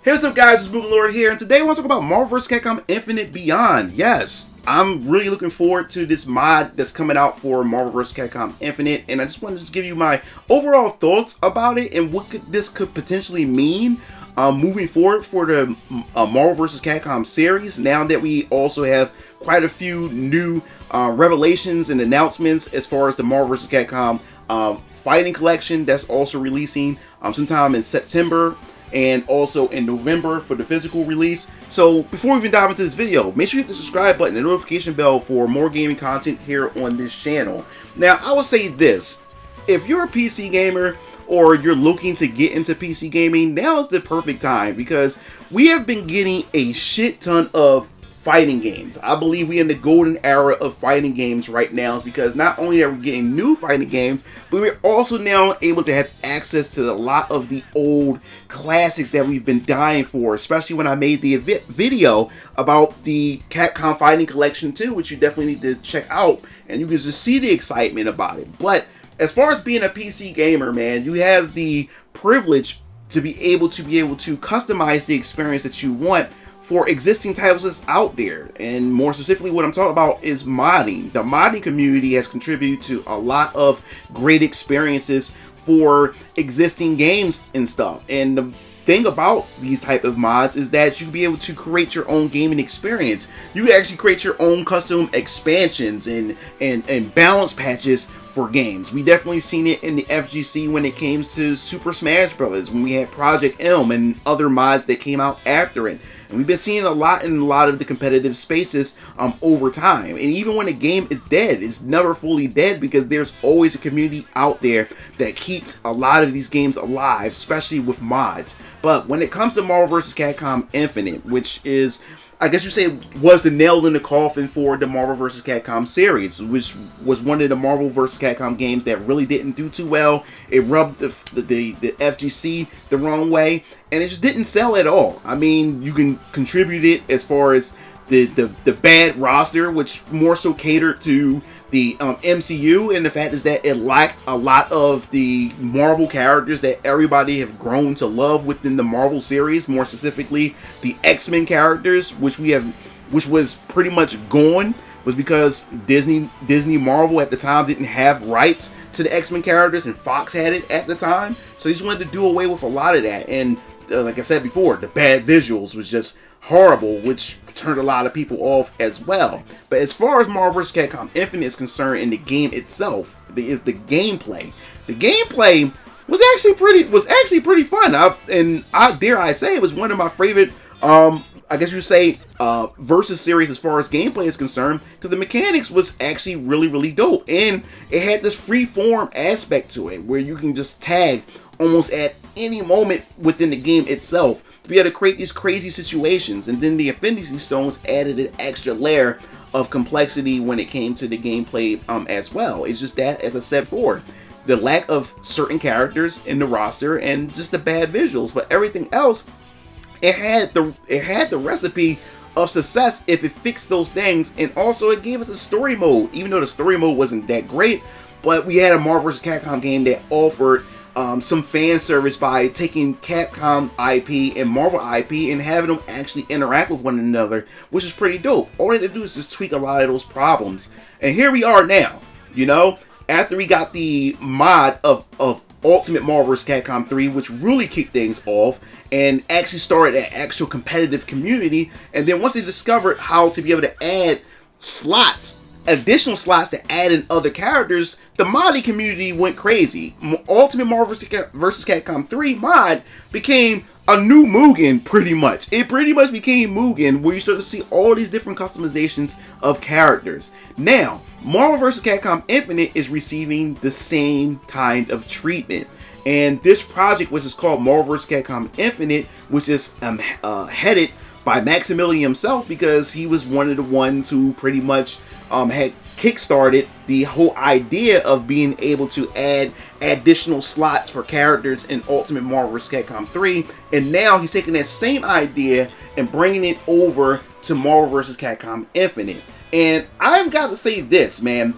Hey, what's up guys, it's MugenLord here, and today I want to talk about Marvel vs. Capcom Infinite Beyond. Yes, I'm really looking forward to this mod that's coming out for Marvel vs. Capcom Infinite, and I just wanted to give you my overall thoughts about it and what this could potentially mean moving forward for the Marvel vs. Capcom series, now that we also have quite a few new revelations and announcements as far as the Marvel vs. Capcom Fighting Collection that's also releasing sometime in September and also in November for the physical release. So before we even dive into this video, make sure you hit the subscribe button and notification bell for more gaming content here on this channel. Now, I will say this: if you're a PC gamer or you're looking to get into PC gaming, now is the perfect time, because we have been getting a shit ton of fighting games. I believe we're in the golden era of fighting games right now, because not only are we getting new fighting games, but we're also now able to have access to a lot of the old classics that we've been dying for, especially when I made the video about the Capcom Fighting Collection 2, which you definitely need to check out, and you can just see the excitement about it. But as far as being a PC gamer, man, you have the privilege to be able to customize the experience that you want for existing titles that's out there. And more specifically, what I'm talking about is modding. The modding community has contributed to a lot of great experiences for existing games and stuff. And the thing about these type of mods is that you'll be able to create your own gaming experience. You can actually create your own custom expansions and balance patches for games. We definitely seen it in the FGC when it came to Super Smash Bros. When we had Project M and other mods that came out after it. And we've been seeing a lot in a lot of the competitive spaces over time. And even when a game is dead, it's never fully dead, because there's always a community out there that keeps a lot of these games alive, especially with mods. But when it comes to Marvel vs. Capcom Infinite, which is, I guess you say, was the nail in the coffin for the Marvel vs. Capcom series, which was one of the Marvel vs. Capcom games that really didn't do too well. It rubbed the FGC the wrong way, and it just didn't sell at all. I mean, you can contribute it as far as the bad roster, which more so catered to the MCU, and the fact is that it lacked a lot of the Marvel characters that everybody have grown to love within the Marvel series, more specifically the X-Men characters, which was pretty much gone, was because Disney Marvel at the time didn't have rights to the X-Men characters, and Fox had it at the time, so they just wanted to do away with a lot of that. And like I said before, the bad visuals was just horrible, which turned a lot of people off as well. But as far as Marvel vs. Capcom Infinite is concerned, in the game itself, is the gameplay. The gameplay was actually pretty fun. I dare I say, it was one of my favorite I guess you would say versus series as far as gameplay is concerned, because the mechanics was actually really dope, and it had this free form aspect to it where you can just tag almost at any moment within the game itself to be able to create these crazy situations. And then the Affinity Stones added an extra layer of complexity when it came to the gameplay as well. It's just that, as I said before, the lack of certain characters in the roster and just the bad visuals, but everything else, it had the recipe of success if it fixed those things. And also it gave us a story mode, even though the story mode wasn't that great, but we had a Marvel vs. Capcom game that offered some fan service by taking Capcom IP and Marvel IP and having them actually interact with one another, which is pretty dope. All they had to do is just tweak a lot of those problems. And here we are now, you know, after we got the mod of Ultimate Marvel vs. Capcom 3, which really kicked things off and actually started an actual competitive community. And then once they discovered how to be able to add additional slots to add in other characters, the modding community went crazy. Ultimate Marvel vs. Capcom 3 mod became a new Mugen, pretty much. It pretty much became Mugen, where you start to see all these different customizations of characters. Now, Marvel vs. Capcom Infinite is receiving the same kind of treatment. And this project, which is called Marvel vs. Capcom Infinite, which is headed by Maximilian himself, because he was one of the ones who pretty much had kickstarted the whole idea of being able to add additional slots for characters in Ultimate Marvel vs. Capcom 3, and now he's taking that same idea and bringing it over to Marvel vs. Capcom Infinite. And I've got to say this, man,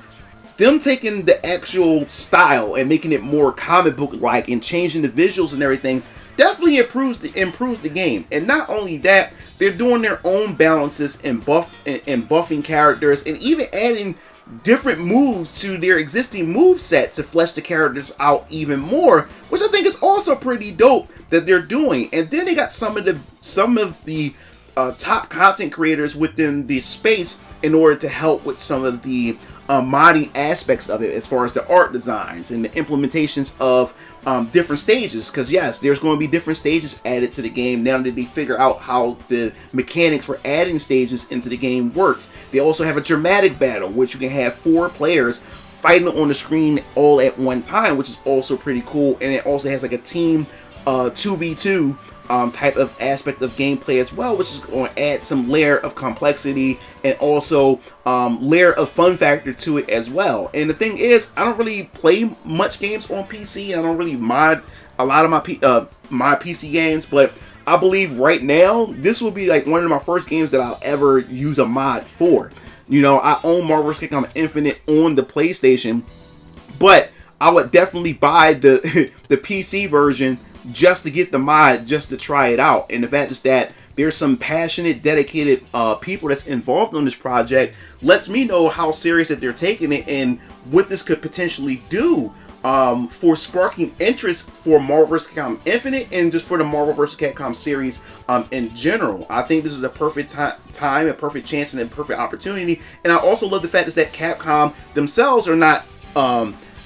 them taking the actual style and making it more comic book like and changing the visuals and everything, definitely improves the game. And not only that, they're doing their own balances and buffing characters, and even adding different moves to their existing move set to flesh the characters out even more, which I think is also pretty dope that they're doing. And then they got some of the top content creators within the space in order to help with some of the modding aspects of it, as far as the art designs and the implementations of different stages. Because yes, there's going to be different stages added to the game now that they figure out how the mechanics for adding stages into the game works. They also have a dramatic battle, which you can have 4 players fighting on the screen all at one time, which is also pretty cool. And it also has like a team 2v2 type of aspect of gameplay as well, which is going to add some layer of complexity and also layer of fun factor to it as well. And the thing is, I don't really play much games on PC. I don't really mod a lot of my PC games, but I believe right now this will be like one of my first games that I'll ever use a mod for. You know, I own Marvel vs. Capcom Infinite on the PlayStation, but I would definitely buy the the PC version just to get the mod, just to try it out. And the fact is that there's some passionate, dedicated people that's involved on this project lets me know how serious that they're taking it and what this could potentially do for sparking interest for Marvel vs. Capcom Infinite and just for the Marvel vs. Capcom series in general. I think this is a perfect time, a perfect chance, and a perfect opportunity. And I also love the fact is that Capcom themselves are not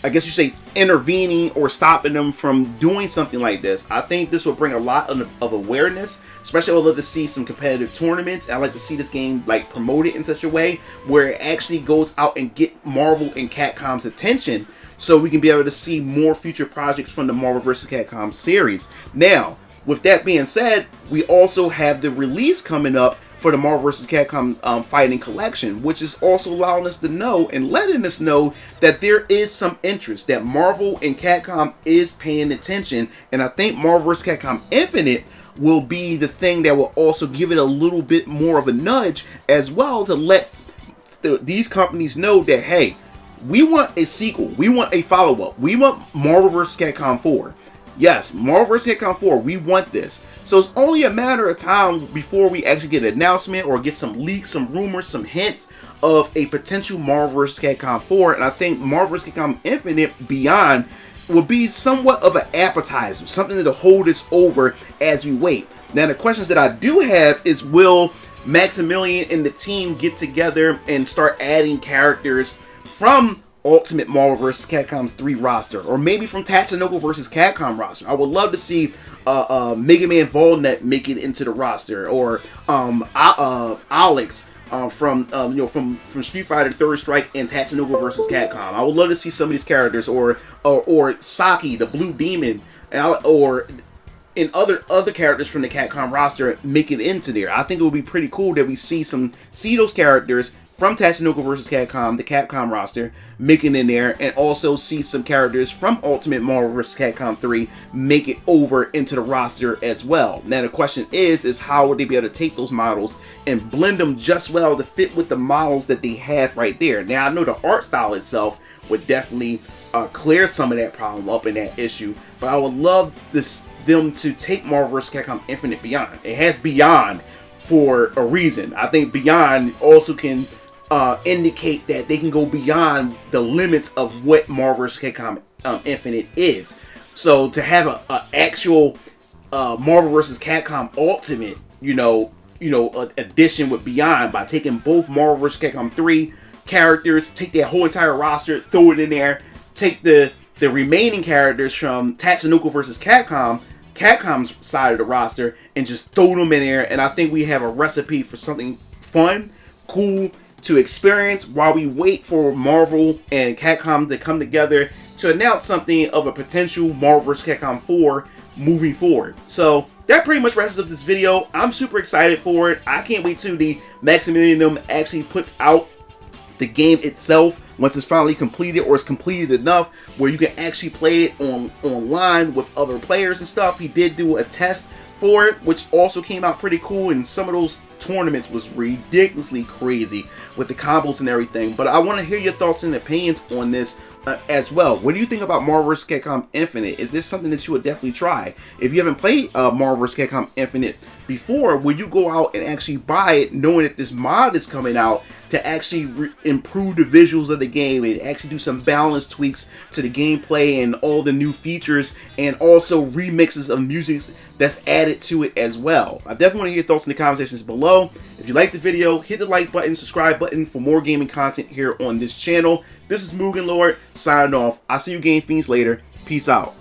I guess you say intervening or stopping them from doing something like this. I think this will bring a lot of awareness. Especially, I would love to see some competitive tournaments. I like to see this game like promoted in such a way where it actually goes out and get Marvel and Capcom's attention, so we can be able to see more future projects from the Marvel vs. Capcom series. Now, with that being said, we also have the release coming up for the Marvel vs. Capcom Fighting Collection, which is also allowing us to know and letting us know that there is some interest, that Marvel and Capcom is paying attention. And I think Marvel vs. Capcom Infinite will be the thing that will also give it a little bit more of a nudge as well, to let these companies know that, hey, we want a sequel, we want a follow-up, we want Marvel vs. Capcom 4. Yes, Marvel vs. Capcom 4, we want this. So it's only a matter of time before we actually get an announcement or get some leaks, some rumors, some hints of a potential Marvel vs. Capcom 4. And I think Marvel vs. Capcom Infinite Beyond will be somewhat of an appetizer, something to hold us over as we wait. Now, the questions that I do have is, will Maximilian and the team get together and start adding characters from Ultimate Marvel vs. Capcom's 3 roster, or maybe from Tatsunoko vs. Capcom roster? I would love to see Mega Man Volnet make it into the roster, or Alex from Street Fighter Third Strike and Tatsunoko vs. Capcom. I would love to see some of these characters, or Saki, the Blue Demon, or in other characters from the Capcom roster make it into there. I think it would be pretty cool that we see those characters from Tatsunoko vs. Capcom, the Capcom roster, making in there, and also see some characters from Ultimate Marvel vs. Capcom 3 make it over into the roster as well. Now the question is how would they be able to take those models and blend them just well to fit with the models that they have right there. Now I know the art style itself would definitely clear some of that problem up in that issue, but I would love them to take Marvel vs. Capcom Infinite Beyond. It has Beyond for a reason. I think Beyond also can indicate that they can go beyond the limits of what Marvel vs. Capcom Infinite is. So to have a actual Marvel vs. Capcom Ultimate, edition with Beyond, by taking both Marvel vs. Capcom 3 characters, take their whole entire roster, throw it in there, take the remaining characters from Tatsunoko vs. Capcom's side of the roster, and just throw them in there, and I think we have a recipe for something fun, cool, to experience while we wait for Marvel and Capcom to come together to announce something of a potential Marvel vs. Capcom 4 moving forward. So that pretty much wraps up this video. I'm super excited for it. I can't wait till the Maximilian actually puts out the game itself once it's finally completed, or it's completed enough where you can actually play it online with other players and stuff. He did do a test for it, which also came out pretty cool, and some of those tournaments was ridiculously crazy with the combos and everything. But I want to hear your thoughts and opinions on this as well. What do you think about Marvel vs. Capcom Infinite? Is this something that you would definitely try? If you haven't played Marvel vs. Capcom Infinite before, would you go out and actually buy it knowing that this mod is coming out to actually improve the visuals of the game and actually do some balance tweaks to the gameplay and all the new features, and also remixes of music that's added to it as well? I definitely want to hear your thoughts in the comment sections below. If you like the video, hit the like button, subscribe button for more gaming content here on this channel. This is MugenLord signing off. I'll see you game fiends later. Peace out.